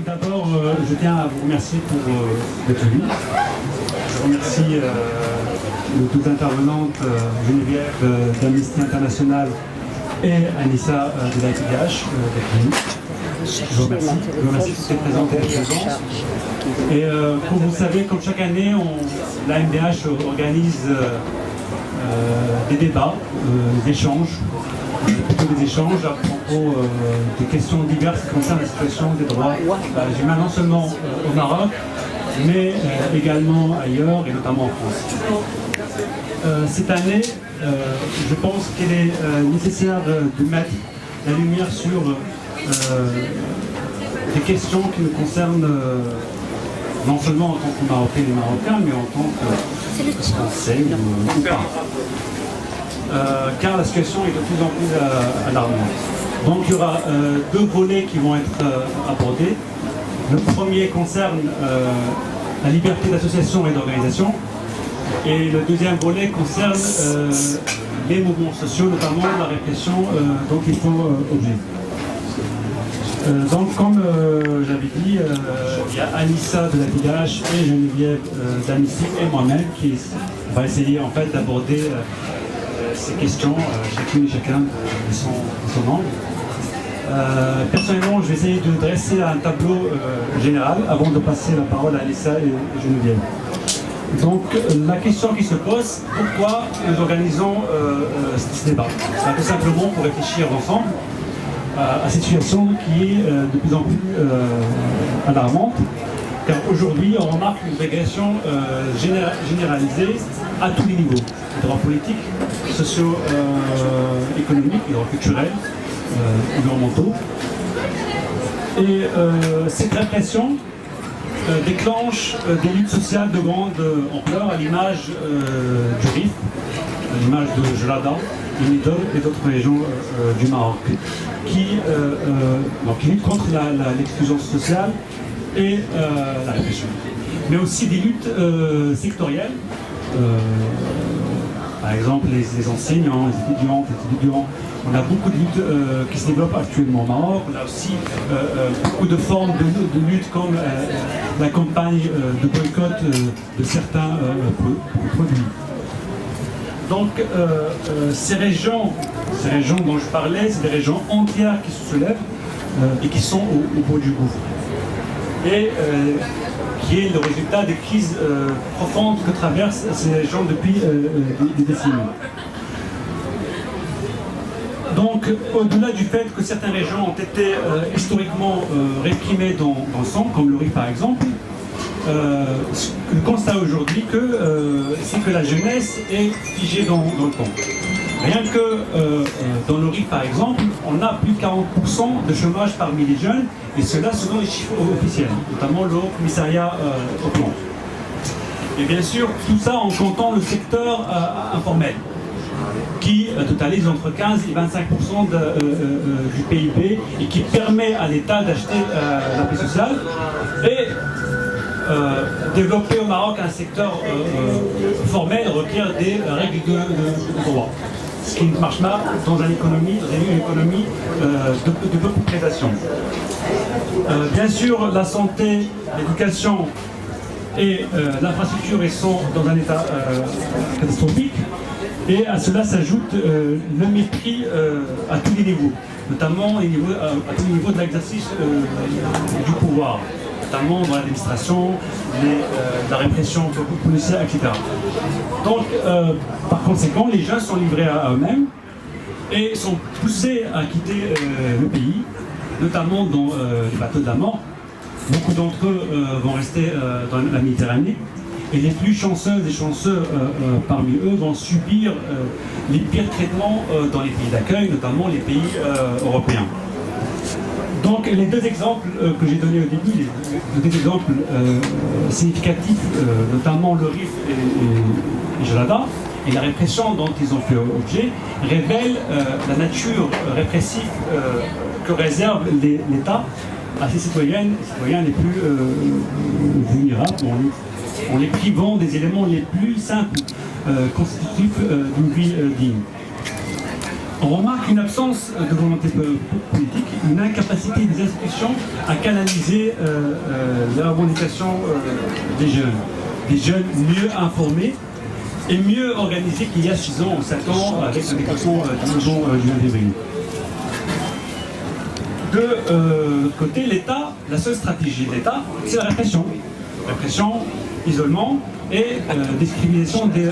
tout d'abord, je tiens à vous remercier pour d'être venu. Je remercie nos toutes intervenantes, Geneviève d'Amnesty International et Anissa de l'APDH d'être venues. Je vous remercie. Je vous remercie de cette présence. Et comme vous le savez, comme chaque année, l'AMDH organise des débats, des échanges, plutôt des échanges à propos des questions diverses qui concernent la situation des droits humains, non seulement au Maroc, mais également ailleurs, et notamment en France. Cette année, je pense qu'il est nécessaire de mettre la lumière sur des questions qui nous concernent non seulement en tant que Marocains et Marocains, mais en tant que Français ou pas. Car la situation est de plus en plus alarmante. Donc il y aura deux volets qui vont être abordés. Le premier concerne la liberté d'association et d'organisation. Et le deuxième volet concerne les mouvements sociaux, notamment la répression dont ils font objet. Donc comme j'avais dit, il y a Anissa de l'APDH et Geneviève d'Amnesty et moi-même qui va essayer en fait d'aborder ces questions, chacune et chacun de son angle. Personnellement, je vais essayer de dresser un tableau général avant de passer la parole à Anissa et Geneviève. Donc la question qui se pose, pourquoi nous organisons ce débat? Tout simplement pour réfléchir ensemble à cette situation qui est de plus en plus alarmante, car aujourd'hui on remarque une régression généralisée à tous les niveaux, les droits politiques, socio-économiques, les droits culturels, environnementaux. Et cette répression déclenche des luttes sociales de grande ampleur à l'image du Rif, à l'image de Gelada, de Nidor et d'autres régions du Maroc, qui luttent contre l'exclusion sociale et la répression. Mais aussi des luttes sectorielles, par exemple les enseignants, les étudiants. On a beaucoup de luttes qui se développent actuellement au Maroc. On a aussi beaucoup de formes de lutte comme la campagne de boycott de certains produits. Donc ces régions dont je parlais, c'est des régions entières qui se soulèvent et qui sont au bout du gouffre. Et qui est le résultat des crises profondes que traversent ces régions depuis des décennies. Donc, au-delà du fait que certaines régions ont été historiquement réprimées dans le sang, comme le Rif par exemple, le constat aujourd'hui c'est que la jeunesse est figée dans le temps. Rien que dans le Rif par exemple, on a plus de 40% de chômage parmi les jeunes, et cela selon les chiffres officiels, notamment le Haut Commissariat au plan. Et bien sûr, tout ça en comptant le secteur informel, qui totalise entre 15 et 25% du PIB et qui permet à l'État d'acheter la paix sociale et développer au Maroc un secteur formel requiert des règles de droit. Ce qui ne marche pas dans une économie de popularisation. Bien sûr, la santé, l'éducation et l'infrastructure sont dans un état catastrophique. Et à cela s'ajoute le mépris à tous les niveaux, notamment à tous les niveaux de l'exercice du pouvoir, notamment dans l'administration, la répression policière, etc. Donc, par conséquent, les gens sont livrés à eux-mêmes et sont poussés à quitter le pays, notamment dans les bateaux de la mort. Beaucoup d'entre eux vont rester dans la Méditerranée. Et les plus chanceuses et chanceux parmi eux vont subir les pires traitements dans les pays d'accueil, notamment les pays européens. Donc les deux exemples que j'ai donnés au début, les deux exemples significatifs, notamment le Rif et Gelada, et la répression dont ils ont fait objet, révèlent la nature répressive que réserve l'État à ses citoyennes et citoyens les plus vulnérables, en les privant des éléments les plus simples constitutifs d'une vie digne. On remarque une absence de volonté politique, une incapacité des institutions à canaliser la revendication des jeunes mieux informés et mieux organisés qu'il y a 6 ans ou 7 ans avec la déclaration du mouvement du 20 février. De l'autre côté, l'État, la seule stratégie de l'État, c'est la répression. Répression, isolement et discrimination des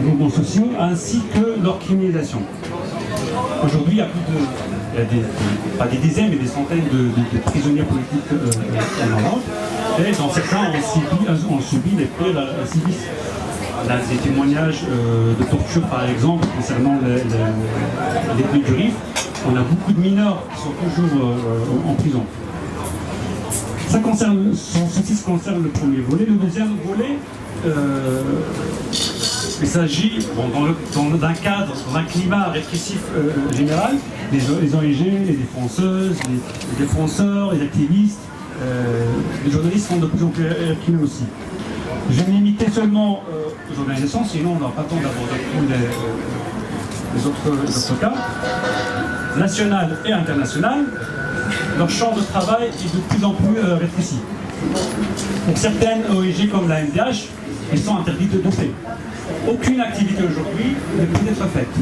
mouvements sociaux ainsi que leur criminalisation. Aujourd'hui, il y a pas des dizaines, mais des centaines de prisonniers politiques en Maroc. Et dans certains, on subit les pires sévices. Là, des témoignages de torture, par exemple, concernant l'ethnie du Rif. On a beaucoup de mineurs qui sont toujours en prison. Ceci concerne le premier volet. Le deuxième volet, il s'agit, dans un cadre, dans un climat répressif général, les ONG, les défenseuses, les défenseurs, les activistes, les journalistes sont de plus en plus réprimés aussi. Je vais me limiter seulement aux organisations, sinon on n'aura pas le temps d'aborder tous les autres cas. National et international, leur champ de travail est de plus en plus rétréci. Pour certaines ONG comme la MDH, elles sont interdites de fait. Aucune activité aujourd'hui ne peut être faite.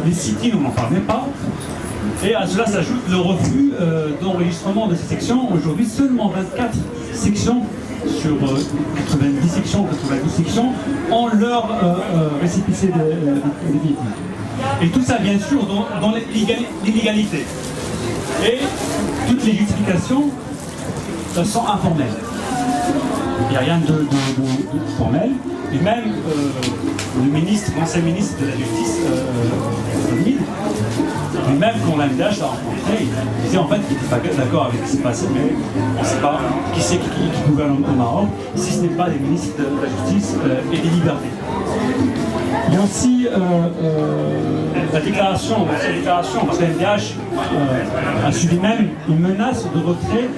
Les sit-ins, on n'en parle même pas. Et à cela s'ajoute le refus d'enregistrement de ces sections. Aujourd'hui, seulement 24 sections sur 90 sections, 92 sections ont leur récépissé définitif. Et tout ça, bien sûr, dans l'illégalité. Et toutes les justifications sont informelles. Il n'y a rien de formel. Et même l'ancien ministre de la Justice, lui-même, quand l'AMDH l'a rencontré, il disait en fait qu'il n'était pas d'accord avec ce qui s'est passé, mais on ne sait pas qui c'est qui gouverne au Maroc, si ce n'est pas les ministres de la Justice et des libertés. Il y a aussi la déclaration, parce que l'MDH a subi même une menace de retrait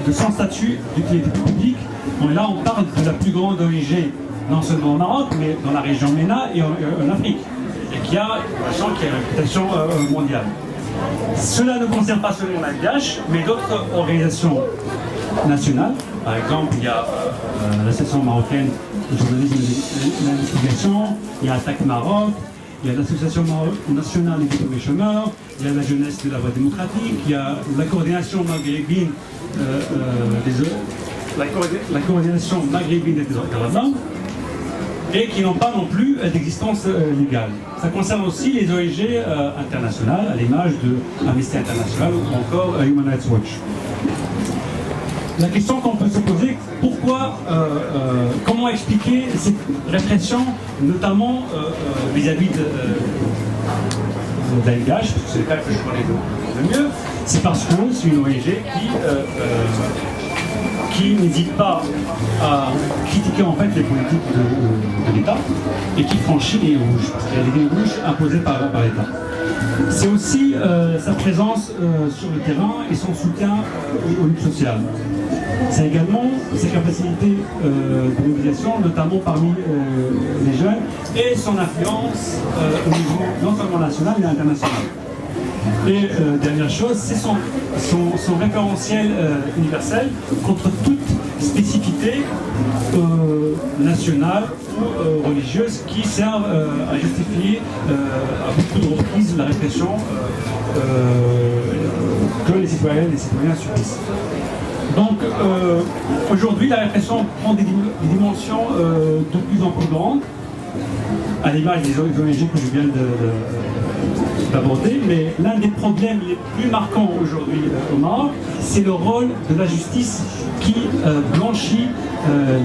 de son statut d'utilité publique. Bon, là, on parle de la plus grande ONG, non seulement au Maroc, mais dans la région MENA et en Afrique, et qui a une réputation mondiale. Cela ne concerne pas seulement l'MDH, mais d'autres organisations nationales. Par exemple, il y a l'Association marocaine de journalisme et d'investigation, il y a Attaque Maroc, il y a l'Association nationale des diplômés chômeurs, il y a la jeunesse de la voie démocratique, il y a la coordination maghrébine la coordination maghrébine des droits de l'homme, et qui n'ont pas non plus d'existence légale. Ça concerne aussi les ONG internationales, à l'image de Amnesty International ou encore Human Rights Watch. La question qu'on peut se poser, comment expliquer cette répression, notamment vis-à-vis de l'AMDH, parce que c'est le cas que je connais le mieux, c'est parce que c'est une ONG qui n'hésite pas à critiquer en fait les politiques de l'État et qui franchit les lignes rouges, parce qu'il y a des lignes rouges imposées par l'État. C'est aussi sa présence sur le terrain et son soutien aux luttes sociales. C'est également ses capacités de mobilisation, notamment parmi les jeunes, et son influence au niveau non seulement national mais international. Et dernière chose, c'est son référentiel universel contre toute spécificité nationale ou religieuse qui servent à justifier à beaucoup de reprises la répression que les citoyennes et les citoyens subissent. Donc aujourd'hui, la répression prend des dimensions de plus en plus grandes, à l'image des ONG que je viens d'aborder, mais l'un des problèmes les plus marquants aujourd'hui au Maroc, c'est le rôle de la justice qui blanchit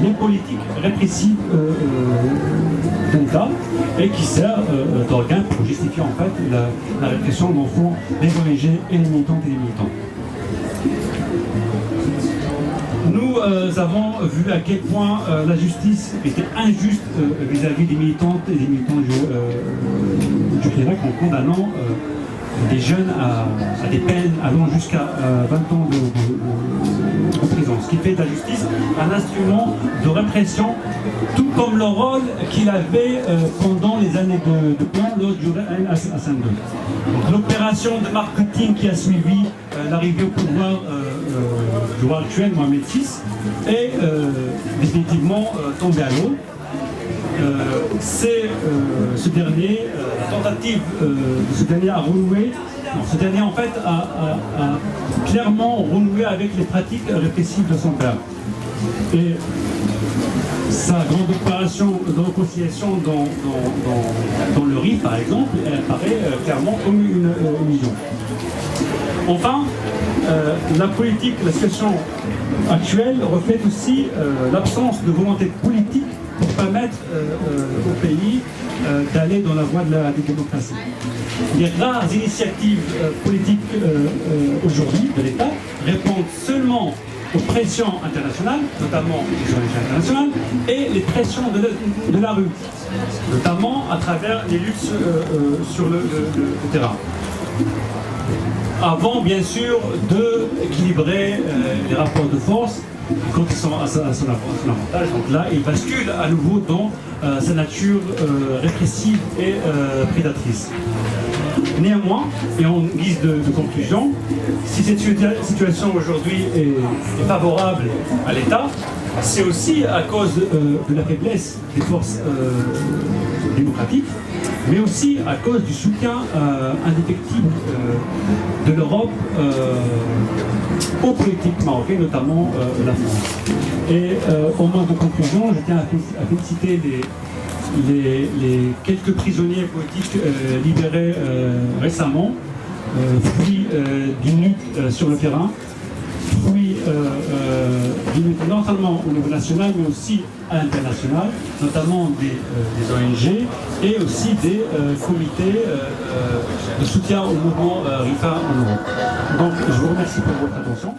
les politiques répressives de l'État et qui sert d'organe pour justifier en fait la répression dont font les ONG et les militantes et les militants. Nous avons vu à quel point la justice était injuste vis-à-vis des militantes et des militants du Québec en condamnant des jeunes à des peines allant jusqu'à 20 ans de prison, ce qui fait de la justice un instrument de répression, tout comme le rôle qu'il avait pendant les années de plomb lors du règne Hassan II. Donc l'opération de marketing qui a suivi l'arrivée au pouvoir du roi actuel, Mohamed VI, est définitivement tombé à l'eau. C'est ce dernier, la tentative de ce dernier à renouer, ce dernier en fait a clairement renoué avec les pratiques répressives de son père. Et sa grande opération de réconciliation dans le Rif, par exemple, elle apparaît clairement comme une illusion. Enfin, la situation actuelle reflète aussi l'absence de volonté politique pour permettre au pays d'aller dans la voie de la démocratie. Les rares initiatives politiques aujourd'hui de l'État répondent seulement aux pressions internationales, notamment les ONG internationales, et les pressions de la rue, notamment à travers les luttes sur le terrain. Avant, bien sûr, d'équilibrer les rapports de force quand ils sont à son avantage. Donc là, il bascule à nouveau dans sa nature répressive et prédatrice. Néanmoins, et en guise de conclusion, si cette situation aujourd'hui est favorable à l'État, c'est aussi à cause de la faiblesse des forces démocratiques, mais aussi à cause du soutien indéfectible de l'Europe aux politiques marocaines, notamment la France. Et au moment de conclusion, je tiens à féliciter les quelques prisonniers politiques libérés récemment, fruit d'une lutte sur le terrain, fruit d'une lutte non seulement au niveau national, mais aussi à l'international, notamment des ONG et aussi des comités de soutien au mouvement RIFA en Europe. Donc je vous remercie pour votre attention.